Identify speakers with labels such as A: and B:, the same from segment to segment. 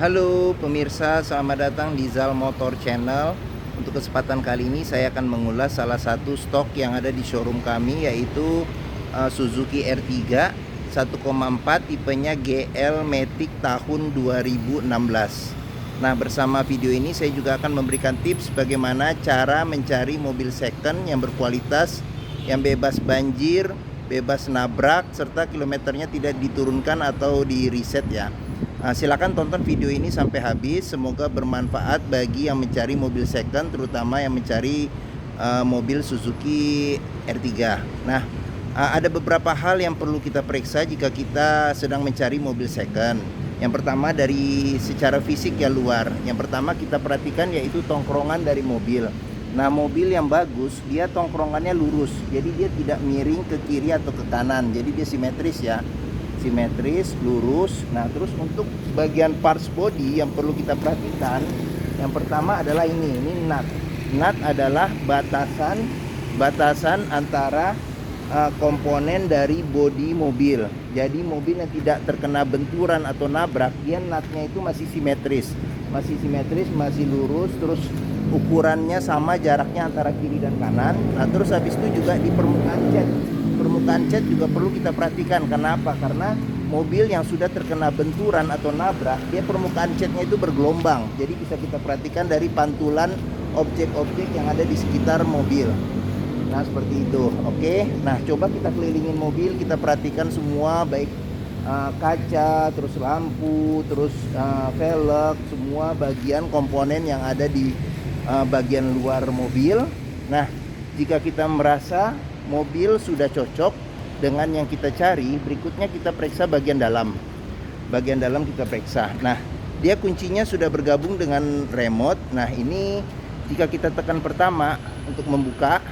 A: Halo pemirsa, selamat datang di Zal Motor Channel. Untuk kesempatan kali ini saya akan mengulas salah satu stok yang ada di showroom kami, yaitu Suzuki R3 1,4 tipenya GL Matic tahun 2016. Nah, bersama video ini saya juga akan memberikan tips bagaimana cara mencari mobil second yang berkualitas, yang bebas banjir, bebas nabrak, serta kilometernya tidak diturunkan atau di reset ya. Nah, silakan tonton video ini sampai habis. Semoga bermanfaat bagi yang mencari mobil second, terutama yang mencari mobil Suzuki R3. Nah, ada beberapa hal yang perlu kita periksa jika kita sedang mencari mobil second. Yang pertama dari secara fisik ya luar. Yang pertama kita perhatikan yaitu tongkrongan dari mobil. Nah, mobil yang bagus dia tongkrongannya lurus, jadi dia tidak miring ke kiri atau ke kanan, jadi dia simetris ya, simetris, lurus. Nah, terus untuk bagian parts body yang perlu kita perhatikan, yang pertama adalah ini nut. Nut adalah batasan antara komponen dari bodi mobil. Jadi mobil yang tidak terkena benturan atau nabrak, dia nutnya itu masih simetris, masih lurus, terus ukurannya sama jaraknya antara kiri dan kanan. Nah, terus habis itu juga di permukaan cat juga perlu kita perhatikan. Kenapa? Karena mobil yang sudah terkena benturan atau nabrak, dia permukaan catnya itu bergelombang. Jadi bisa kita perhatikan dari pantulan objek-objek yang ada di sekitar mobil. Nah, seperti itu. Oke. Nah, coba kita kelilingin mobil, kita perhatikan semua, baik kaca, terus lampu, terus velg, semua bagian komponen yang ada di bagian luar mobil. Nah, jika kita merasa mobil sudah cocok dengan yang kita cari, berikutnya kita periksa bagian dalam. Bagian dalam kita periksa. Nah, dia kuncinya sudah bergabung dengan remote. Nah, ini jika kita tekan pertama untuk membuka,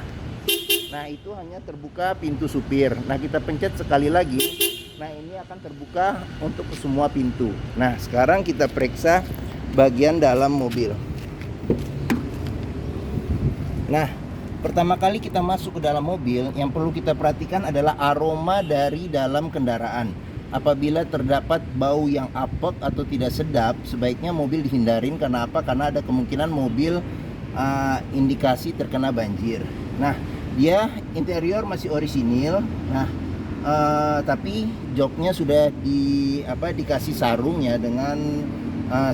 A: nah itu hanya terbuka pintu supir. Nah, kita pencet sekali lagi, nah ini akan terbuka untuk semua pintu. Nah, sekarang kita periksa bagian dalam mobil. Nah, pertama kali kita masuk ke dalam mobil, yang perlu kita perhatikan adalah aroma dari dalam kendaraan. Apabila terdapat bau yang apek atau tidak sedap, sebaiknya mobil dihindarin. Karena apa? Karena ada kemungkinan mobil indikasi terkena banjir. Nah, dia interior masih orisinil. Nah, tapi joknya sudah dikasih sarung ya dengan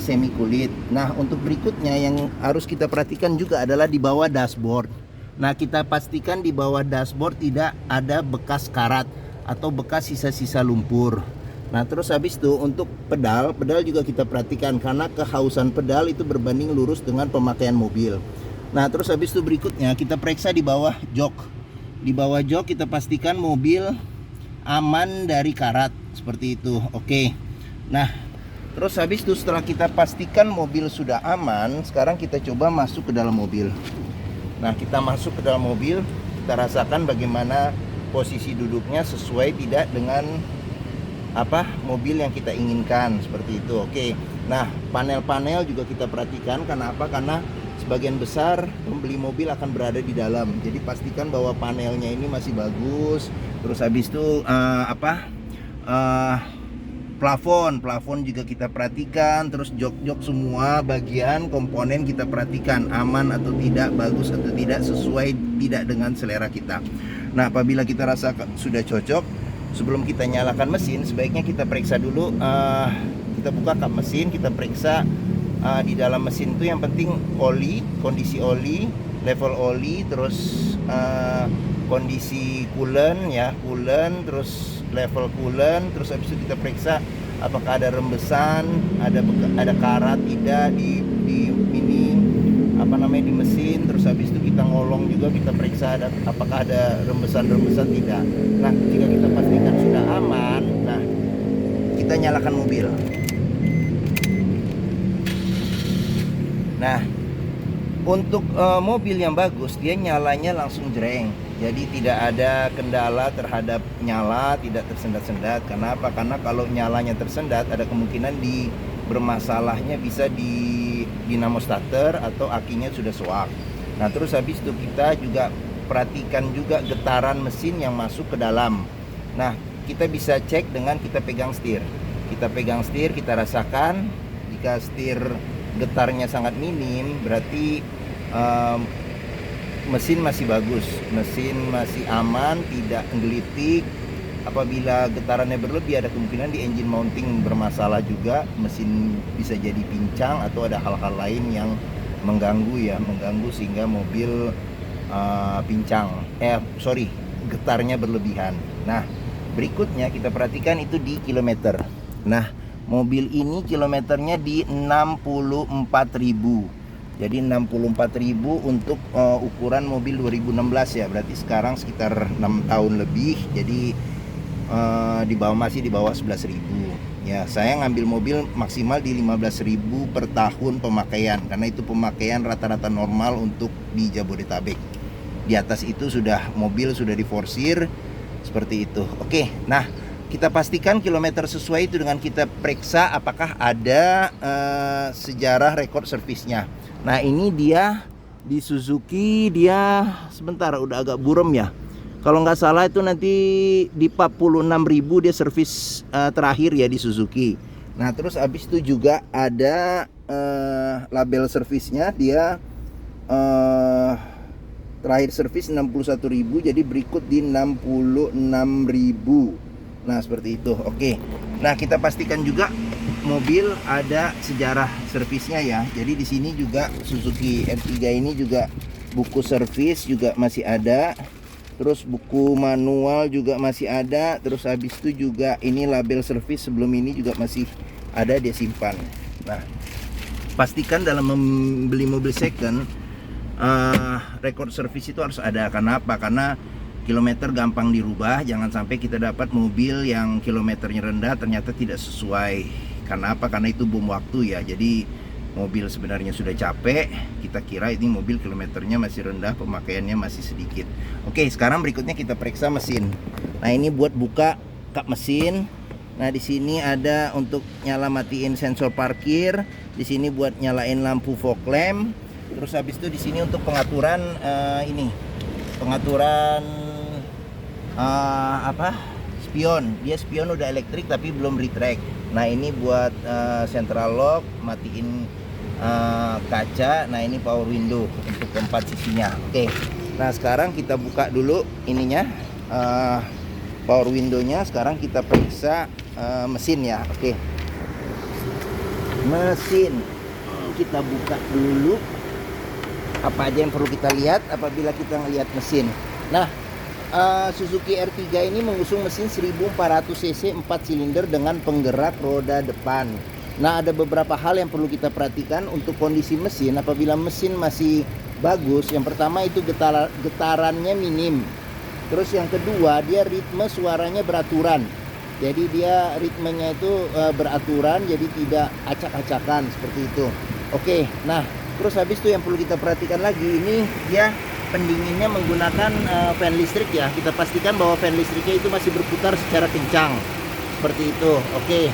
A: semi kulit. Nah, untuk berikutnya yang harus kita perhatikan juga adalah di bawah dashboard. Nah, kita pastikan di bawah dashboard tidak ada bekas karat atau bekas sisa-sisa lumpur. Nah, terus habis itu untuk pedal juga kita perhatikan, karena kehausan pedal itu berbanding lurus dengan pemakaian mobil. Nah, terus habis itu berikutnya kita periksa di bawah jok. Di bawah jok kita pastikan mobil aman dari karat, seperti itu. Oke. Nah, terus habis itu setelah kita pastikan mobil sudah aman, sekarang kita coba masuk ke dalam mobil. Nah, kita masuk ke dalam mobil, kita rasakan bagaimana posisi duduknya sesuai tidak dengan mobil yang kita inginkan, seperti itu. Oke. Nah, panel-panel juga kita perhatikan. Karena apa? Karena sebagian besar pembeli mobil akan berada di dalam. Jadi pastikan bahwa panelnya ini masih bagus. Terus habis itu plafon juga kita perhatikan. Terus jok semua bagian komponen kita perhatikan aman atau tidak, bagus atau tidak, sesuai tidak dengan selera kita. Nah, apabila kita rasa sudah cocok, sebelum kita nyalakan mesin, sebaiknya kita periksa dulu. Kita buka kap mesin, kita periksa di dalam mesin itu yang penting oli, kondisi oli, level oli, terus kondisi coolant ya, terus level coolant. Terus habis itu kita periksa apakah ada rembesan, ada karat tidak di di mesin. Terus habis itu kita ngolong juga, kita periksa apakah ada rembesan tidak. Nah, jika kita pastikan sudah aman, nah kita nyalakan mobil. Nah, untuk mobil yang bagus, dia nyalanya langsung jreng. Jadi tidak ada kendala terhadap nyala, tidak tersendat-sendat. Kenapa? Karena kalau nyalanya tersendat, ada kemungkinan bermasalahnya bisa di dinamo starter atau akinya sudah soak. Nah, terus habis itu kita juga perhatikan juga getaran mesin yang masuk ke dalam. Nah, kita bisa cek dengan kita pegang setir. Kita pegang setir, kita rasakan Jika setir getarnya sangat minim, berarti mesin masih bagus, mesin masih aman, tidak menggelitik. Apabila getarannya berlebih, ada kemungkinan di engine mounting bermasalah juga, mesin bisa jadi pincang atau ada hal-hal lain yang mengganggu sehingga mobil getarnya berlebihan. Nah, berikutnya kita perhatikan itu di kilometer. Nah, mobil ini kilometernya di 64.000. Jadi 64.000 untuk ukuran mobil 2016 ya. Berarti sekarang sekitar 6 tahun lebih. Jadi masih di bawah 11.000. Ya, saya ngambil mobil maksimal di 15.000 per tahun pemakaian, karena itu pemakaian rata-rata normal untuk di Jabodetabek. Di atas itu mobil sudah diforsir seperti itu. Oke, nah kita pastikan kilometer sesuai itu dengan kita periksa apakah ada sejarah rekor servisnya. Nah, ini dia di Suzuki, dia sebentar udah agak buram ya. Kalau nggak salah itu nanti di 46.000 dia servis terakhir ya di Suzuki. Nah, terus habis itu juga ada label servisnya, dia terakhir servis 61.000, jadi berikut di 66.000. Nah, seperti itu. Oke. Nah, kita pastikan juga mobil ada sejarah servisnya ya. Jadi di sini juga Suzuki R3 ini juga buku servis juga masih ada. Terus buku manual juga masih ada. Terus habis itu juga ini label servis sebelum ini juga masih ada, dia simpan. Nah, pastikan dalam membeli mobil second rekor servis itu harus ada. Karena apa? Karena kilometer gampang dirubah. Jangan sampai kita dapat mobil yang kilometernya rendah ternyata tidak sesuai. Karena apa? Karena itu bom waktu ya. Jadi mobil sebenarnya sudah capek, kita kira ini mobil kilometernya masih rendah, pemakaiannya masih sedikit. Oke, sekarang berikutnya kita periksa mesin. Nah, ini buat buka kap mesin. Nah, di sini ada untuk nyala matiin sensor parkir. Di sini buat nyalain lampu fog lamp. Terus habis itu di sini untuk pengaturan spion. Dia spion udah elektrik tapi belum retract. Nah, ini buat central lock, matiin kaca. Nah, ini power window untuk keempat sisinya. Oke. Nah, sekarang kita buka dulu ininya, power window-nya. Sekarang kita periksa mesin ya. Oke. Mesin kita buka dulu. Apa aja yang perlu kita lihat apabila kita ngelihat mesin. Nah, Suzuki R3 ini mengusung mesin 1400 cc 4 silinder dengan penggerak roda depan. Nah, ada beberapa hal yang perlu kita perhatikan untuk kondisi mesin. Apabila mesin masih bagus, yang pertama itu getarannya minim. Terus yang kedua, dia ritme suaranya beraturan. Jadi dia ritmenya itu beraturan, jadi tidak acak-acakan seperti itu. Oke, nah terus habis itu yang perlu kita perhatikan lagi, ini dia pendinginnya menggunakan fan listrik ya. Kita pastikan bahwa fan listriknya itu masih berputar secara kencang seperti itu. Oke.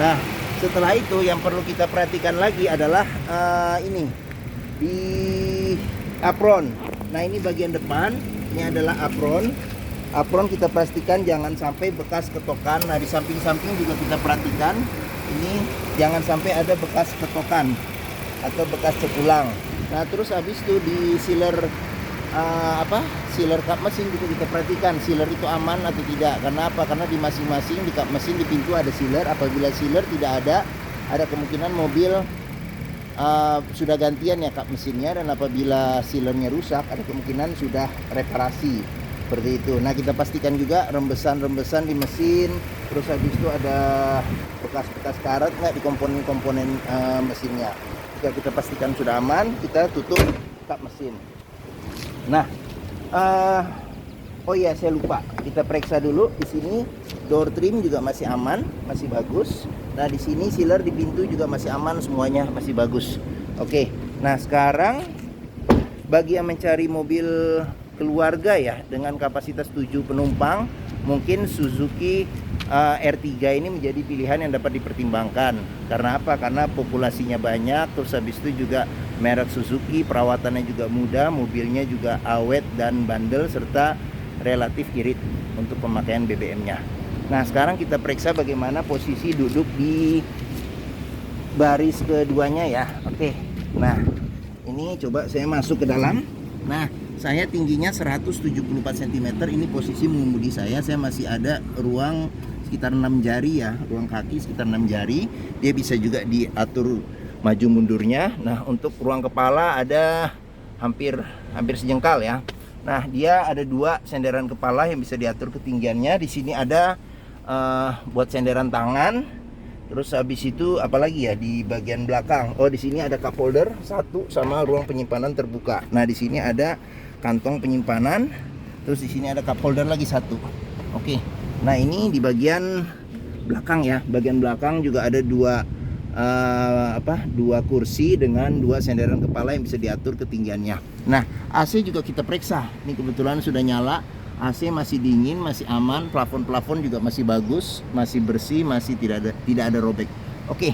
A: Nah, setelah itu yang perlu kita perhatikan lagi adalah ini di apron. Nah, ini bagian depan, ini adalah apron. Apron kita pastikan jangan sampai bekas ketokan. Nah, di samping-samping juga kita perhatikan ini jangan sampai ada bekas ketokan atau bekas cepulang. Nah, terus habis itu di sealer sealer kap mesin juga kita perhatikan sealer itu aman atau tidak. Karena apa? Karena di masing-masing di kap mesin di pintu ada sealer. Apabila sealer tidak ada kemungkinan mobil sudah gantian ya kap mesinnya, dan apabila sealernya rusak ada kemungkinan sudah reparasi seperti itu. Nah, kita pastikan juga rembesan di mesin. Terus habis itu ada bekas-bekas karet nggak di komponen-komponen mesinnya. Jika kita pastikan sudah aman, kita tutup kap mesin. Nah, oh iya saya lupa, kita periksa dulu di sini door trim juga masih aman, masih bagus. Nah, di sini sealer di pintu juga masih aman, semuanya masih bagus. Oke. Nah, sekarang bagi yang mencari mobil keluarga ya dengan kapasitas 7 penumpang, mungkin Suzuki R3 ini menjadi pilihan yang dapat dipertimbangkan. Karena apa? Karena populasinya banyak, terus habis itu juga merek Suzuki, perawatannya juga mudah, mobilnya juga awet dan bandel, serta relatif irit untuk pemakaian BBM-nya. Nah, sekarang kita periksa bagaimana posisi duduk di baris keduanya ya. Oke. Nah, ini coba saya masuk ke dalam. Nah, saya tingginya 174 cm. Ini posisi mengemudi saya. Saya masih ada ruang sekitar 6 jari ya, ruang kaki sekitar 6 jari. Dia bisa juga diatur maju mundurnya. Nah, untuk ruang kepala ada hampir sejengkal ya. Nah, dia ada 2 senderan kepala yang bisa diatur ketinggiannya. Di sini ada buat senderan tangan. Terus habis itu apalagi ya di bagian belakang? Oh, di sini ada cup holder 1 sama ruang penyimpanan terbuka. Nah, di sini ada kantong penyimpanan. Terus di sini ada cup holder lagi 1. Oke. Nah, ini di bagian belakang ya. Bagian belakang juga ada 2 kursi dengan 2 senderan kepala yang bisa diatur ketinggiannya. Nah, AC juga kita periksa. Ini kebetulan sudah nyala. AC masih dingin, masih aman, plafon juga masih bagus, masih bersih, masih tidak ada robek. Oke.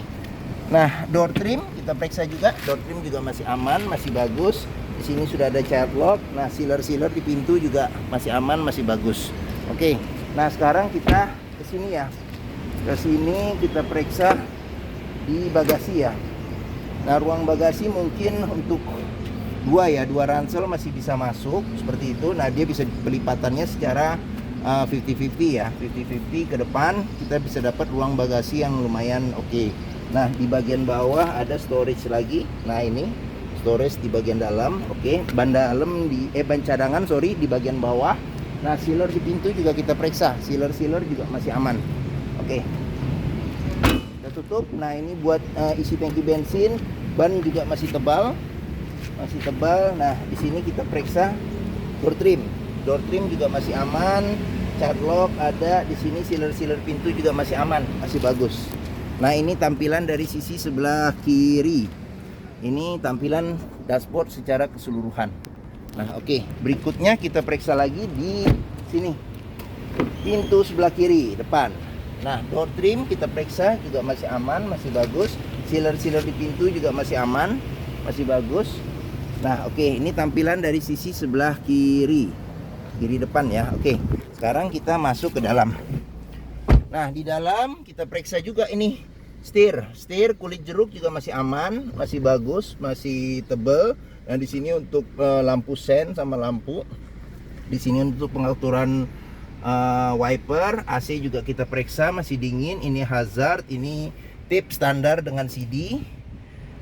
A: Nah, door trim kita periksa juga. Door trim juga masih aman, masih bagus. Di sini sudah ada child lock. Nah, sealer di pintu juga masih aman, masih bagus. Oke. Nah, sekarang kita ke sini ya. Ke sini kita periksa di bagasi ya. Nah, ruang bagasi mungkin untuk 2 ransel masih bisa masuk seperti itu. Nah, dia bisa pelipatannya secara 50-50 ya, 50-50 ke depan kita bisa dapat ruang bagasi yang lumayan oke. Nah, di bagian bawah ada storage lagi. Nah, ini storage di bagian dalam, oke. Ban cadangan di bagian bawah. Nah, sealer di pintu juga kita periksa, sealer juga masih aman. Oke. Kita tutup. Nah, ini buat isi tangki bensin, ban juga masih tebal. Nah, di sini kita periksa door trim juga masih aman, child lock ada di sini, sealer pintu juga masih aman, masih bagus. Nah, ini tampilan dari sisi sebelah kiri. Ini tampilan dashboard secara keseluruhan. Nah, oke. Berikutnya kita periksa lagi di sini, pintu sebelah kiri depan. Nah, door trim kita periksa juga masih aman, masih bagus. Sealer di pintu juga masih aman, masih bagus. Nah, oke, ini tampilan dari sisi sebelah kiri depan ya. Oke, sekarang kita masuk ke dalam. Nah, di dalam kita periksa juga ini setir kulit jeruk juga masih aman, masih bagus, masih tebal. Nah, di sini untuk lampu sen sama lampu. Di sini untuk pengaturan wiper. AC juga kita periksa masih dingin. Ini hazard, ini tip standar dengan CD.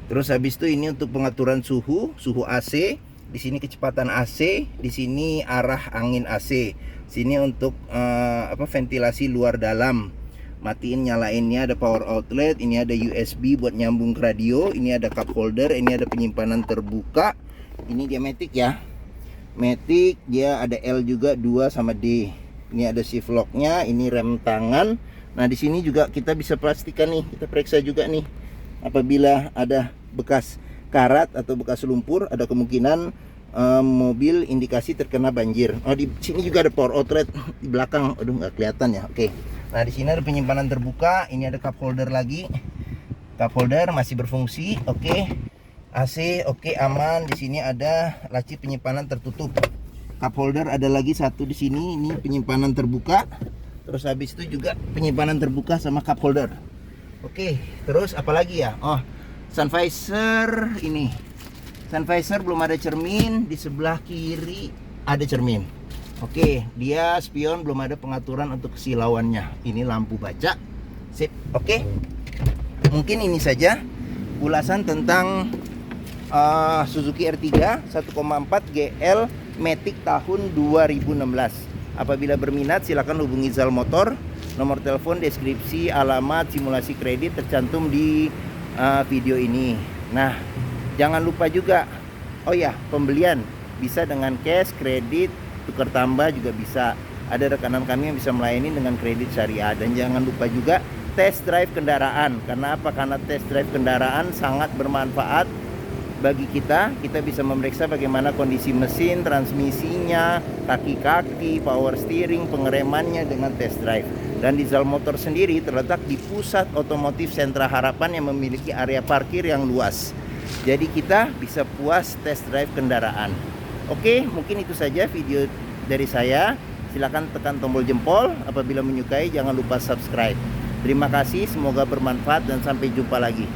A: Terus habis itu ini untuk pengaturan suhu AC. Di sini kecepatan AC, di sini arah angin AC. Sini untuk ventilasi luar dalam. Matiin nyalainnya ada power outlet, ini ada USB buat nyambung ke radio, ini ada cup holder, ini ada penyimpanan terbuka. Ini dia matic ya. Matic dia ada L juga 2 sama D. Ini ada shift locknya, ini rem tangan. Nah, di sini juga kita bisa pastikan nih, kita periksa juga nih. Apabila ada bekas karat atau bekas lumpur, ada kemungkinan mobil indikasi terkena banjir. Oh, di sini juga ada power outlet di belakang. Aduh, nggak kelihatan ya. Oke. Nah, di sini ada penyimpanan terbuka. Ini ada cup holder lagi. Cup holder masih berfungsi. Oke. AC oke, aman. Di sini ada laci penyimpanan tertutup. Cup holder ada lagi 1 di sini. Ini penyimpanan terbuka. Terus habis itu juga penyimpanan terbuka sama cup holder. Oke, terus apalagi ya? Oh, sun visor ini. Sun visor belum ada cermin, di sebelah kiri ada cermin. Oke, dia spion belum ada pengaturan untuk kesilauannya. Ini lampu baca. Sip. Oke. Mungkin ini saja ulasan tentang Suzuki R3 1,4 GL Matic tahun 2016. Apabila berminat silakan hubungi Zal Motor. Nomor telepon, deskripsi, alamat, simulasi kredit tercantum di video ini. Nah, jangan lupa juga, oh ya, pembelian bisa dengan cash, kredit, tukar tambah juga bisa. Ada rekanan kami yang bisa melayani dengan kredit syariah. Dan jangan lupa juga test drive kendaraan. Karena apa? Karena test drive kendaraan sangat bermanfaat bagi kita. Kita bisa memeriksa bagaimana kondisi mesin, transmisinya, kaki-kaki, power steering, pengeremannya dengan test drive. Dan di Zal Motor sendiri terletak di pusat otomotif Sentra Harapan yang memiliki area parkir yang luas. Jadi kita bisa puas test drive kendaraan. Oke, mungkin itu saja video dari saya. Silakan tekan tombol jempol. Apabila menyukai jangan lupa subscribe. Terima kasih, semoga bermanfaat dan sampai jumpa lagi.